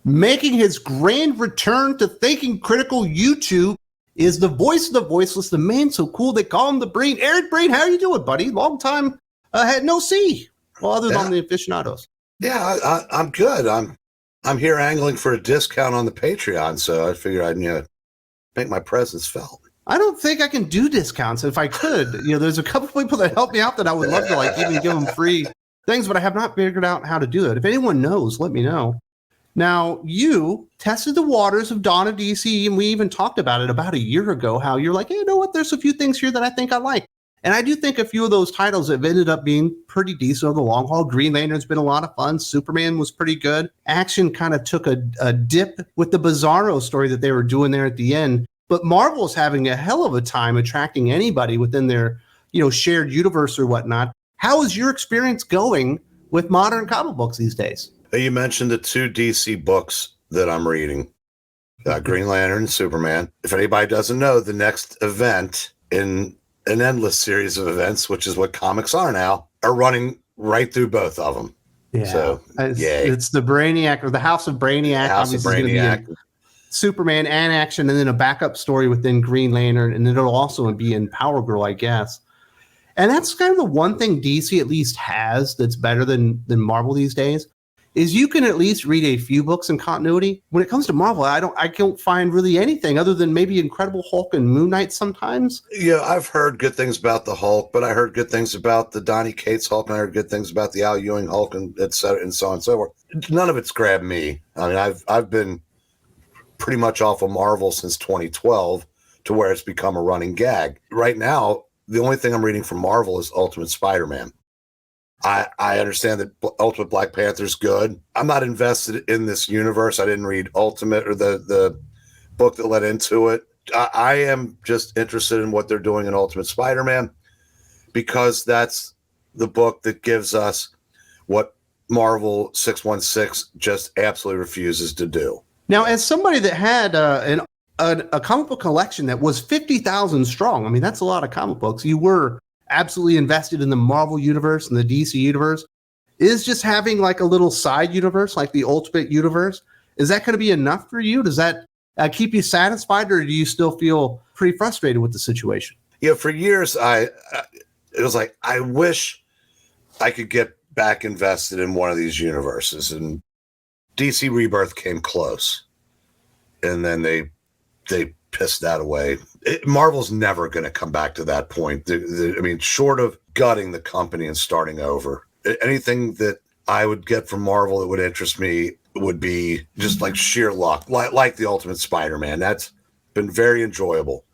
Making his grand return to Thinking Critical YouTube is the voice of the voiceless, the man so cool they call him the Breen. Eric Breen, how are you doing, buddy? Long time had no see. Well, other than the aficionados. Yeah, I'm good. I'm here angling for a discount on the Patreon, so I figured I'd make my presence felt. I don't think I can do discounts. If I could, there's a couple people that help me out that I would love to even give them free things, but I have not figured out how to do that. If anyone knows, let me know. Now, you tested the waters of Dawn of DC, and we even talked about it about a year ago, how you're like, hey, you know what, there's a few things here that I think I like. And I do think a few of those titles have ended up being pretty decent over the long haul. Green Lantern's been a lot of fun. Superman was pretty good. Action kind of took a dip with the Bizarro story that they were doing there at the end. But Marvel's having a hell of a time attracting anybody within their, shared universe or whatnot. How is your experience going with modern comic books these days? You mentioned the 2 DC books that I'm reading, Green Lantern and Superman. If anybody doesn't know, the next event in an endless series of events, which is what comics are now, are running right through both of them. Yeah. So, it's the Brainiac or the House of Brainiac. House of Brainiac. Superman and Action, and then a backup story within Green Lantern, and it'll also be in Power Girl, I guess. And that's kind of the one thing DC at least has that's better than Marvel these days, is you can at least read a few books in continuity. When it comes to Marvel, I don't find really anything other than maybe Incredible Hulk and Moon Knight sometimes. Yeah, I've heard good things about the Hulk, but I heard good things about the Donny Cates Hulk, and I heard good things about the Al Ewing Hulk, and et cetera, and so on and so forth. None of it's grabbed me. I mean, I've been pretty much off of Marvel since 2012 to where it's become a running gag. Right now, the only thing I'm reading from Marvel is Ultimate Spider-Man. I understand that Ultimate Black Panther's good. I'm not invested in this universe. I didn't read Ultimate or the book that led into it. I am just interested in what they're doing in Ultimate Spider-Man because that's the book that gives us what Marvel 616 just absolutely refuses to do. Now, as somebody that had a comic book collection that was 50,000 strong, I mean, that's a lot of comic books. You were absolutely invested in the Marvel universe and the DC universe. Is just having like a little side universe, like the Ultimate universe, is that going to be enough for you? Does that keep you satisfied, or do you still feel pretty frustrated with the situation? Yeah, for years, it was like, I wish I could get back invested in one of these universes, and DC Rebirth came close, and then they pissed that away. Marvel's never going to come back to that point. I mean, short of gutting the company and starting over, anything that I would get from Marvel that would interest me would be just like sheer luck, like the Ultimate Spider-Man. That's been very enjoyable.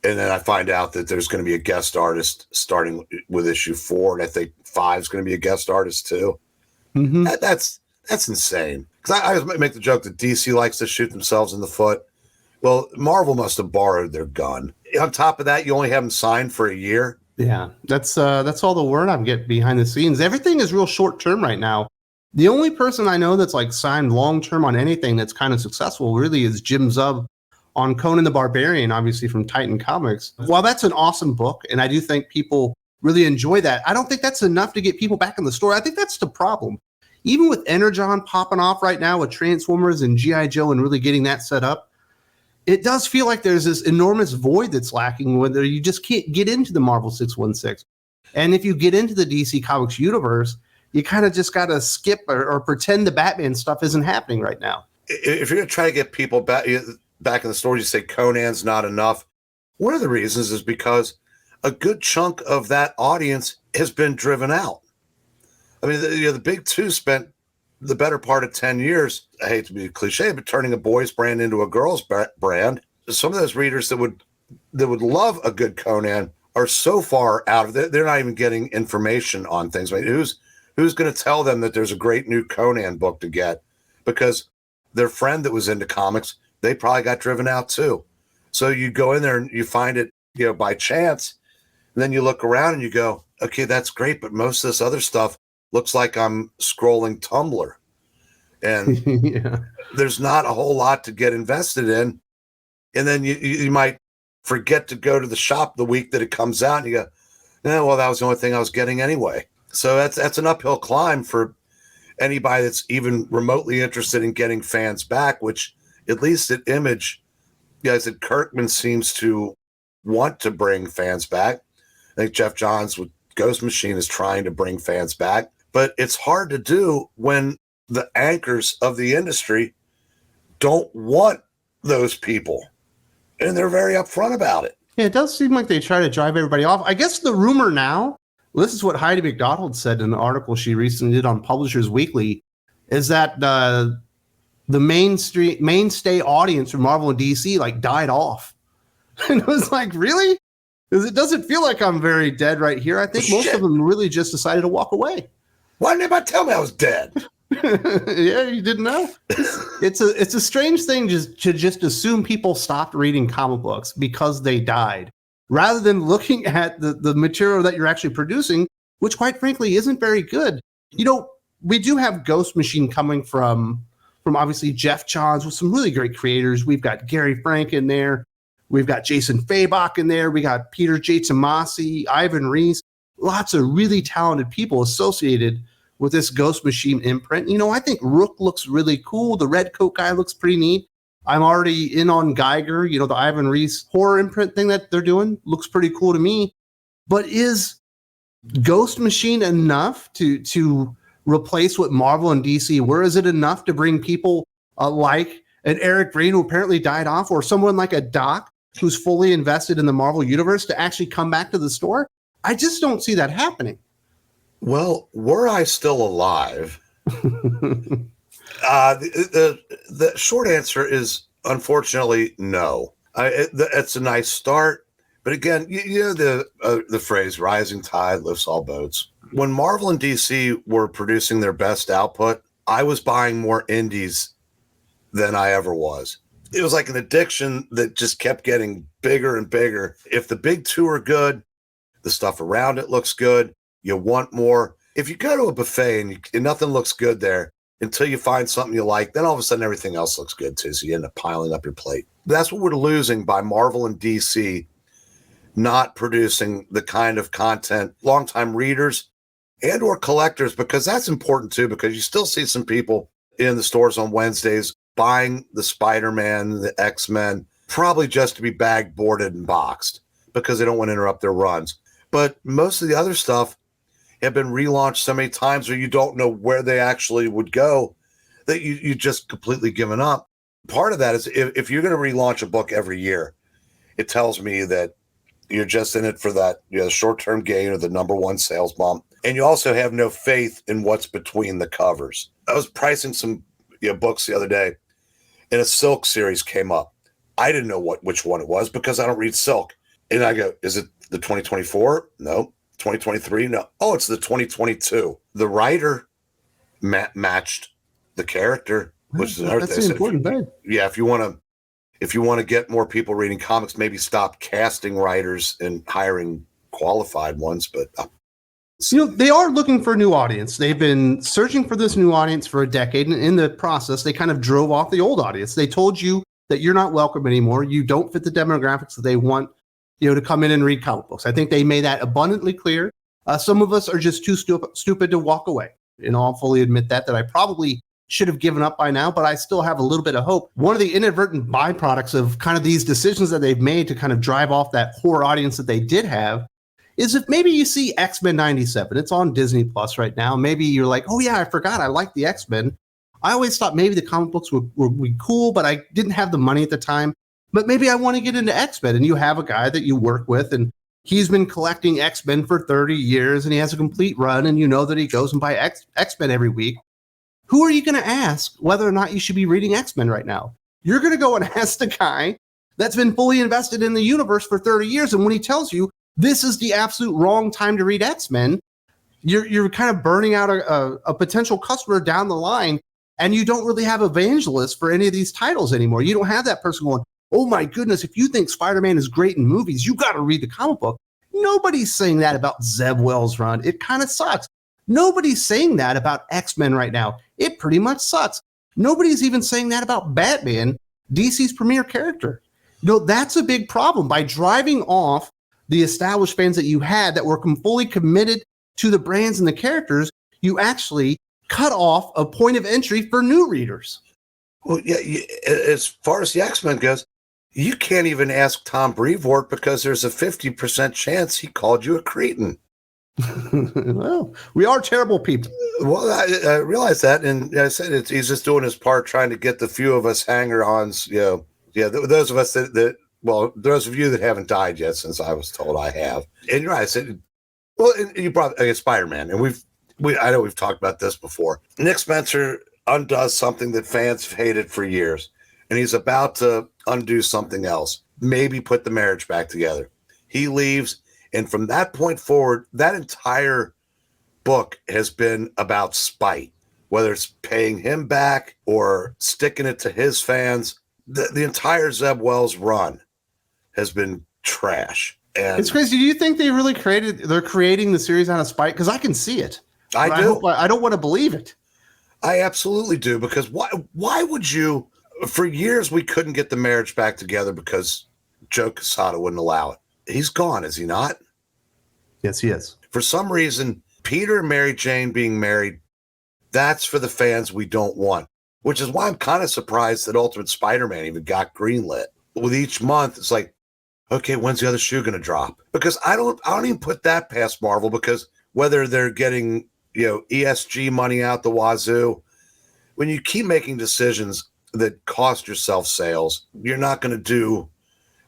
And then I find out that there's going to be a guest artist starting with issue 4, and I think 5 is going to be a guest artist too. Mm-hmm. That's insane. Because I always make the joke that DC likes to shoot themselves in the foot. Well, Marvel must have borrowed their gun. On top of that, you only have them signed for a year. Yeah, that's all the word I'm getting behind the scenes. Everything is real short term right now. The only person I know that's like signed long term on anything that's kind of successful really is Jim Zub on Conan the Barbarian, obviously from Titan Comics. While that's an awesome book, and I do think people really enjoy that, I don't think that's enough to get people back in the store. I think that's the problem. Even with Energon popping off right now with Transformers and G.I. Joe and really getting that set up, it does feel like there's this enormous void that's lacking whether you just can't get into the Marvel 616. And if you get into the DC Comics universe, you kind of just got to skip or pretend the Batman stuff isn't happening right now. If you're going to try to get people back in the stores, you say Conan's not enough. One of the reasons is because a good chunk of that audience has been driven out. I mean, the big two spent the better part of 10 years, I hate to be cliche, but turning a boys brand into a girls brand. Some of those readers that would love a good Conan are so far out of it, they're not even getting information on things. I mean, who's going to tell them that there's a great new Conan book to get? Because their friend that was into comics, they probably got driven out too. So you go in there and you find it, by chance, and then you look around and you go, okay, that's great, but most of this other stuff looks like I'm scrolling Tumblr, and yeah. There's not a whole lot to get invested in. And then you might forget to go to the shop the week that it comes out, and you go, well, that was the only thing I was getting anyway. So that's an uphill climb for anybody that's even remotely interested in getting fans back, which at least at Image, guys, at Kirkman seems to want to bring fans back. I think Jeff Johns with Ghost Machine is trying to bring fans back, but it's hard to do when the anchors of the industry don't want those people, and they're very upfront about it. Yeah, it does seem like they try to drive everybody off. I guess the rumor now, well, this is what Heidi McDonald said in an article she recently did on Publishers Weekly, is that the mainstay audience for Marvel and DC like died off. And it was like, really? Because it doesn't feel like I'm very dead right here. I think most of them really just decided to walk away. Why didn't anybody tell me I was dead? Yeah, you didn't know. It's a strange thing to just assume people stopped reading comic books because they died, rather than looking at the material that you're actually producing, which quite frankly isn't very good. You know, we do have Ghost Machine coming from obviously Jeff Johns with some really great creators. We've got Gary Frank in there. We've got Jason Fabok in there. We got Peter J. Tomasi, Ivan Reis, lots of really talented people associated with this Ghost Machine imprint. You know, I think Rook looks really cool. The red coat guy looks pretty neat. I'm already in on Geiger. You know, the Ivan Reis horror imprint thing that they're doing looks pretty cool to me. But is Ghost Machine enough to replace what Marvel and DC were? Is it enough to bring people like an Eric Breen, who apparently died off, or someone like a Doc, who's fully invested in the Marvel universe, to actually come back to the store? I just don't see that happening. Well, were I still alive, the short answer is unfortunately no. It's a nice start, but again, you know the phrase "rising tide lifts all boats." When Marvel and DC were producing their best output, I was buying more indies than I ever was. It was like an addiction that just kept getting bigger and bigger. If the big two are good, the stuff around it looks good, you want more. If you go to a buffet and nothing looks good there until you find something you like, then all of a sudden everything else looks good too. So you end up piling up your plate. That's what we're losing by Marvel and DC not producing the kind of content longtime readers and or collectors, because that's important too, because you still see some people in the stores on Wednesdays buying the Spider-Man, the X-Men, probably just to be bagged, boarded, and boxed because they don't want to interrupt their runs. But most of the other stuff have been relaunched so many times, or you don't know where they actually would go, that you just completely given up. Part of that is if you're going to relaunch a book every year, it tells me that you're just in it for that, you know, short-term gain or the number one sales bump. And you also have no faith in what's between the covers. I was pricing some books the other day, and a Silk series came up. I didn't know which one it was because I don't read Silk. And I go, is it the 2024? No. 2023? No. Oh, it's the 2022. The writer matched the character, which is another thing. That's an important thing. Yeah, if you want to get more people reading comics, maybe stop casting writers and hiring qualified ones. But you know, they are looking for a new audience. They've been searching for this new audience for a decade, and in the process, they kind of drove off the old audience. They told you that you're not welcome anymore. You don't fit the demographics that they want, you know, to come in and read comic books. I think they made that abundantly clear. Some of us are just too stupid to walk away. You know, I'll fully admit that I probably should have given up by now, but I still have a little bit of hope. One of the inadvertent byproducts of kind of these decisions that they've made to kind of drive off that horror audience that they did have is if maybe you see X-Men 97, it's on Disney Plus right now. Maybe you're like, oh yeah, I forgot I like the X-Men. I always thought maybe the comic books would be cool, but I didn't have the money at the time. But maybe I want to get into X-Men, and you have a guy that you work with, and he's been collecting X-Men for 30 years, and he has a complete run, and you know that he goes and buys X-Men every week. Who are you going to ask whether or not you should be reading X-Men right now? You're going to go and ask the guy that's been fully invested in the universe for 30 years, and when he tells you this is the absolute wrong time to read X-Men, you're kind of burning out a potential customer down the line, and you don't really have evangelists for any of these titles anymore. You don't have that person going, oh my goodness, if you think Spider-Man is great in movies, you got to read the comic book. Nobody's saying that about Zeb Wells' run. It kind of sucks. Nobody's saying that about X-Men right now. It pretty much sucks. Nobody's even saying that about Batman, DC's premier character. You know, that's a big problem. By driving off the established fans that you had that were fully committed to the brands and the characters, you actually cut off a point of entry for new readers. Well, yeah, as far as the X-Men goes, you can't even ask Tom Brevoort because there's a 50% chance he called you a cretin. Well, we are terrible people. Well, I realize that, and I said he's just doing his part, trying to get the few of us hanger-ons, those of us those of you that haven't died yet, since I was told I have. And you're right, I said, well, and you brought Spider-Man, and I know we've talked about this before. Nick Spencer undoes something that fans have hated for years, and he's about to undo something else, maybe put the marriage back together. He leaves, and from that point forward, that entire book has been about spite, whether it's paying him back or sticking it to his fans. The entire Zeb Wells run has been trash. And it's crazy. Do you think they're creating the series out of spite? Because I can see it. I do. I don't want to believe it. I absolutely do, because why would you? For years, we couldn't get the marriage back together because Joe Quesada wouldn't allow it. He's gone, is he not? Yes, he is. For some reason, Peter and Mary Jane being married, that's for the fans we don't want, which is why I'm kind of surprised that Ultimate Spider-Man even got greenlit. With each month, it's like, okay, when's the other shoe going to drop? Because I don't even put that past Marvel, because whether they're getting, ESG money out the wazoo, when you keep making decisions that cost yourself sales, you're not going to do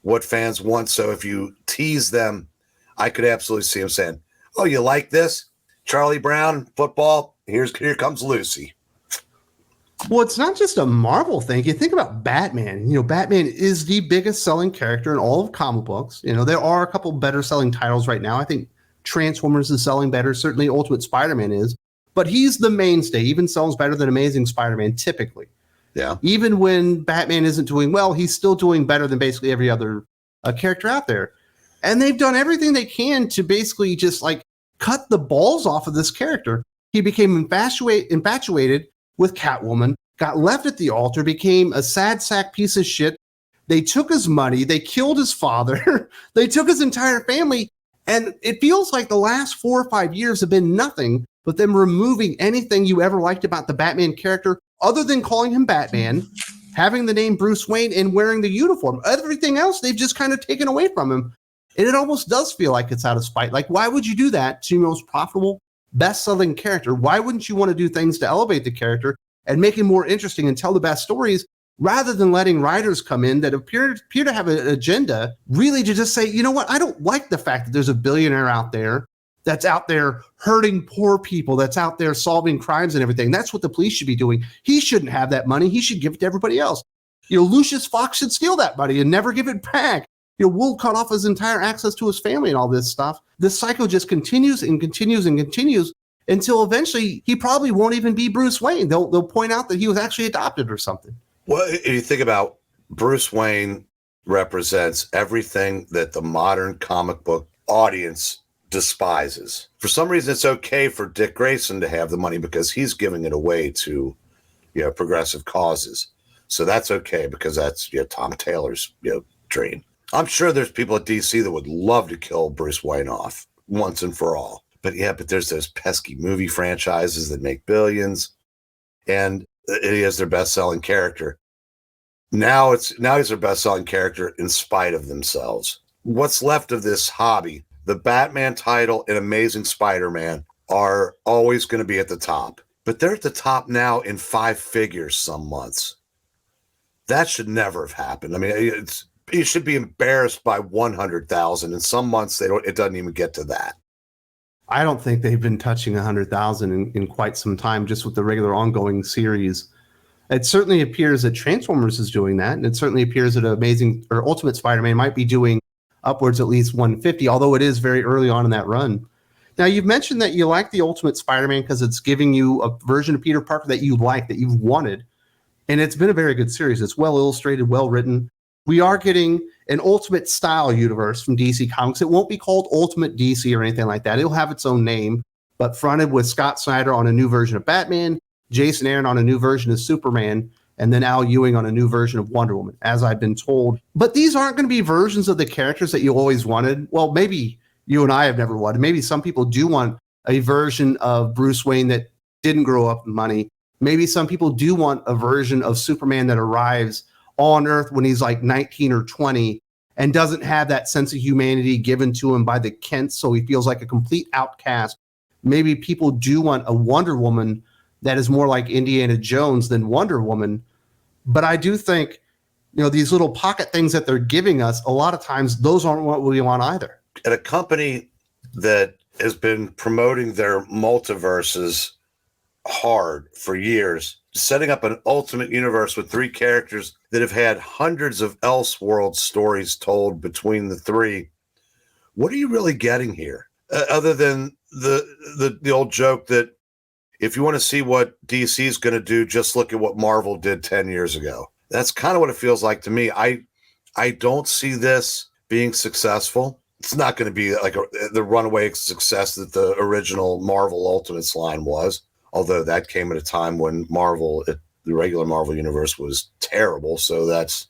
what fans want. So if you tease them, I could absolutely see them saying, oh, you like this? Charlie Brown, football, here comes Lucy. Well, it's not just a Marvel thing. You think about Batman. Batman is the biggest selling character in all of comic books. There are a couple better selling titles right now. I think Transformers is selling better. Certainly Ultimate Spider-Man is. But he's the mainstay. Even sells better than Amazing Spider-Man typically. Yeah. Even when Batman isn't doing well, he's still doing better than basically every other character out there. And they've done everything they can to basically just cut the balls off of this character. He became infatuated with Catwoman, got left at the altar, became a sad sack piece of shit. They took his money. They killed his father. They took his entire family. And it feels like the last 4 or 5 years have been nothing but them removing anything you ever liked about the Batman character, other than calling him Batman, having the name Bruce Wayne, and wearing the uniform. Everything else they've just kind of taken away from him. And it almost does feel like it's out of spite. Why would you do that to your most profitable, best-selling character? Why wouldn't you want to do things to elevate the character and make him more interesting and tell the best stories, rather than letting writers come in that appear to have an agenda, really to just say, you know what, I don't like the fact that there's a billionaire out there that's out there hurting poor people, that's out there solving crimes and everything. That's what the police should be doing. He shouldn't have that money. He should give it to everybody else. Lucius Fox should steal that money and never give it back. Will cut off his entire access to his family and all this stuff. This cycle just continues and continues and continues until eventually he probably won't even be Bruce Wayne. They'll point out that he was actually adopted or something. Well, if you think about Bruce Wayne represents everything that the modern comic book audience despises. For some reason, it's okay for Dick Grayson to have the money because he's giving it away to, progressive causes. So that's okay because that's Tom Taylor's dream. I'm sure there's people at DC that would love to kill Bruce Wayne off once and for all. But there's those pesky movie franchises that make billions, and he is their best-selling character. Now he's their best-selling character in spite of themselves. What's left of this hobby, the Batman title and Amazing Spider-Man, are always going to be at the top. But they're at the top now in 5 figures some months. That should never have happened. I mean, you should be embarrassed by 100,000. In some months, it doesn't even get to that. I don't think they've been touching 100,000 in quite some time, just with the regular ongoing series. It certainly appears that Transformers is doing that, and it certainly appears that Ultimate Spider-Man might be doing upwards at least 150, although it is very early on in that run. Now, you've mentioned that you like the Ultimate Spider-Man because it's giving you a version of Peter Parker that you like, that you've wanted, and it's been a very good series. It's well illustrated, well written. We are getting an Ultimate style universe from DC Comics. It won't be called Ultimate DC or anything like that. It'll have its own name, but fronted with Scott Snyder on a new version of Batman, Jason Aaron on a new version of Superman, and then Al Ewing on a new version of Wonder Woman, as I've been told. But these aren't going to be versions of the characters that you always wanted. Well, maybe you and I have never wanted. Maybe some people do want a version of Bruce Wayne that didn't grow up with money. Maybe some people do want a version of Superman that arrives on Earth when he's like 19 or 20 and doesn't have that sense of humanity given to him by the Kents, so he feels like a complete outcast. Maybe people do want a Wonder Woman that is more like Indiana Jones than Wonder Woman. But I do think, these little pocket things that they're giving us, a lot of times those aren't what we want either. At a company that has been promoting their multiverses hard for years, setting up an ultimate universe with 3 characters that have had hundreds of Elseworld stories told between the 3. What are you really getting here? Other than the old joke that if you want to see what DC is going to do, just look at what Marvel did 10 years ago. That's kind of what it feels like to me. I don't see this being successful. It's not going to be like the runaway success that the original Marvel Ultimates line was, although that came at a time when the regular Marvel universe was terrible. So that's,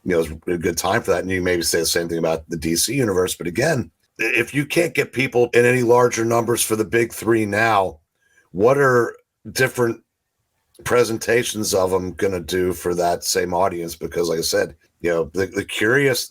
it was a good time for that. And you maybe say the same thing about the DC universe. But again, if you can't get people in any larger numbers for the big 3 now, what are different presentations of them going to do for that same audience? Because like I said, the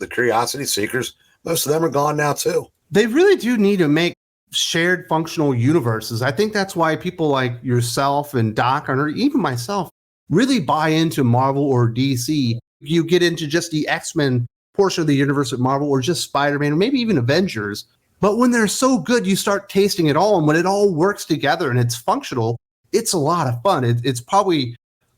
curiosity seekers, most of them are gone now too. They really do need to make shared functional universes. I think that's why people like yourself and Doc, or even myself, really buy into Marvel or DC. You get into just the X-Men portion of the universe at Marvel, or just Spider-Man, or maybe even Avengers. But when they're so good, you start tasting it all. And when it all works together and it's functional, it's a lot of fun. It's probably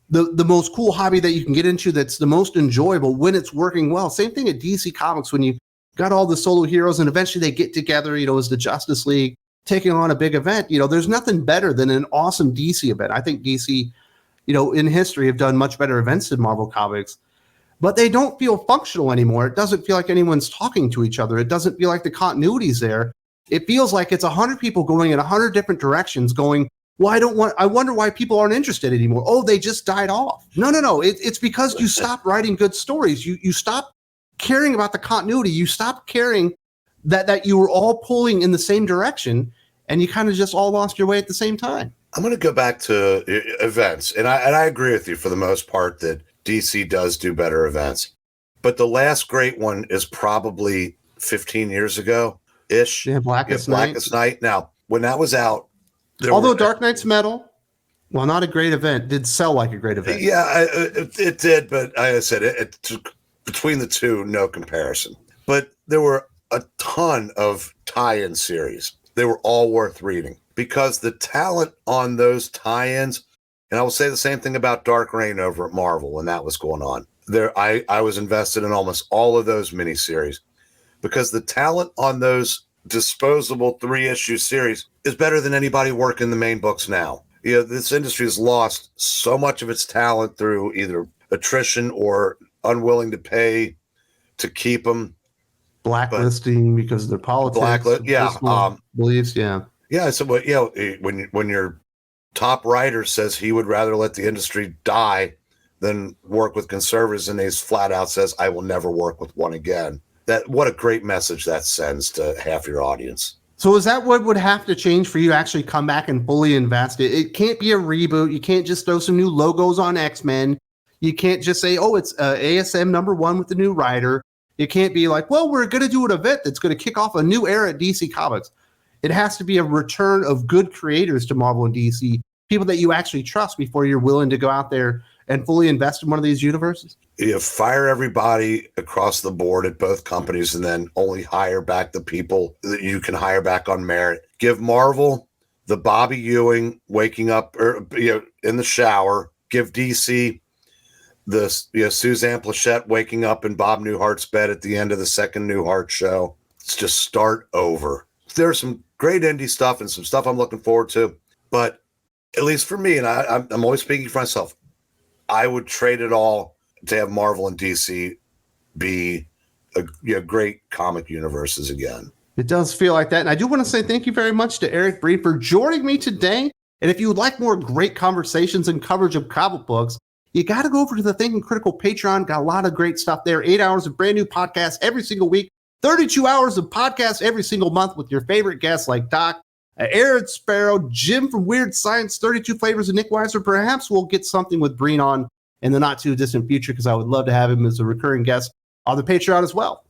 the most cool hobby that you can get into, that's the most enjoyable when it's working well. Same thing at DC Comics, when you got all the solo heroes and eventually they get together, as the Justice League taking on a big event. There's nothing better than an awesome DC event. I think DC, in history have done much better events than Marvel Comics, but they don't feel functional anymore. It doesn't feel like anyone's talking to each other. It doesn't feel like the continuity's there. It feels like it's 100 people going in 100 different directions going, well, I wonder why people aren't interested anymore. Oh, they just died off. No. It's because you stopped writing good stories. You stop caring about the continuity. You stop caring that you were all pulling in the same direction, and you kind of just all lost your way at the same time. I'm going to go back to events, and I agree with you for the most part that DC does do better events. But the last great one is probably 15 years ago-ish. Yeah, Blackest Night. Now, when that was out, although Dark Knight's Metal, well, not a great event, did sell like a great event. Yeah, it did, but like I said, it took, between the two, no comparison. But there were a ton of tie-in series. They were all worth reading because the talent on those tie-ins, and I will say the same thing about Dark Reign over at Marvel when that was going on. I was invested in almost all of those miniseries because the talent on those disposable 3-issue series is better than anybody working the main books now. This industry has lost so much of its talent through either attrition or unwilling to pay to keep them. Blacklisting because of their politics. Beliefs, yeah. Yeah, so when your top writer says he would rather let the industry die than work with conservatives, and he's flat out says, I will never work with one again. What a great message that sends to half your audience. So is that what would have to change for you to actually come back and fully invest? It can't be a reboot. You can't just throw some new logos on X-Men. You can't just say, oh, it's ASM #1 with the new writer. It can't be like, well, we're going to do an event that's going to kick off a new era at DC Comics. It has to be a return of good creators to Marvel and DC, people that you actually trust before you're willing to go out there and fully invest in one of these universes. You fire everybody across the board at both companies and then only hire back the people that you can hire back on merit. Give Marvel the Bobby Ewing waking up in the shower. Give DC the Suzanne Plachette waking up in Bob Newhart's bed at the end of the second Newhart show. Let's just start over. There's some great indie stuff and some stuff I'm looking forward to, but at least for me, and I'm always speaking for myself, I would trade it all to have Marvel and DC be great comic universes again. It does feel like that. And I do want to say thank you very much to Eric Breen for joining me today. And if you would like more great conversations and coverage of comic books, you got to go over to the Thinking Critical Patreon. Got a lot of great stuff there. 8 hours of brand new podcasts every single week. 32 hours of podcasts every single month with your favorite guests like Doc, Aaron Sparrow, Jim from Weird Science, 32 Flavors, and Nick Weiser. Perhaps we'll get something with Breen on in the not too distant future because I would love to have him as a recurring guest on the Patreon as well.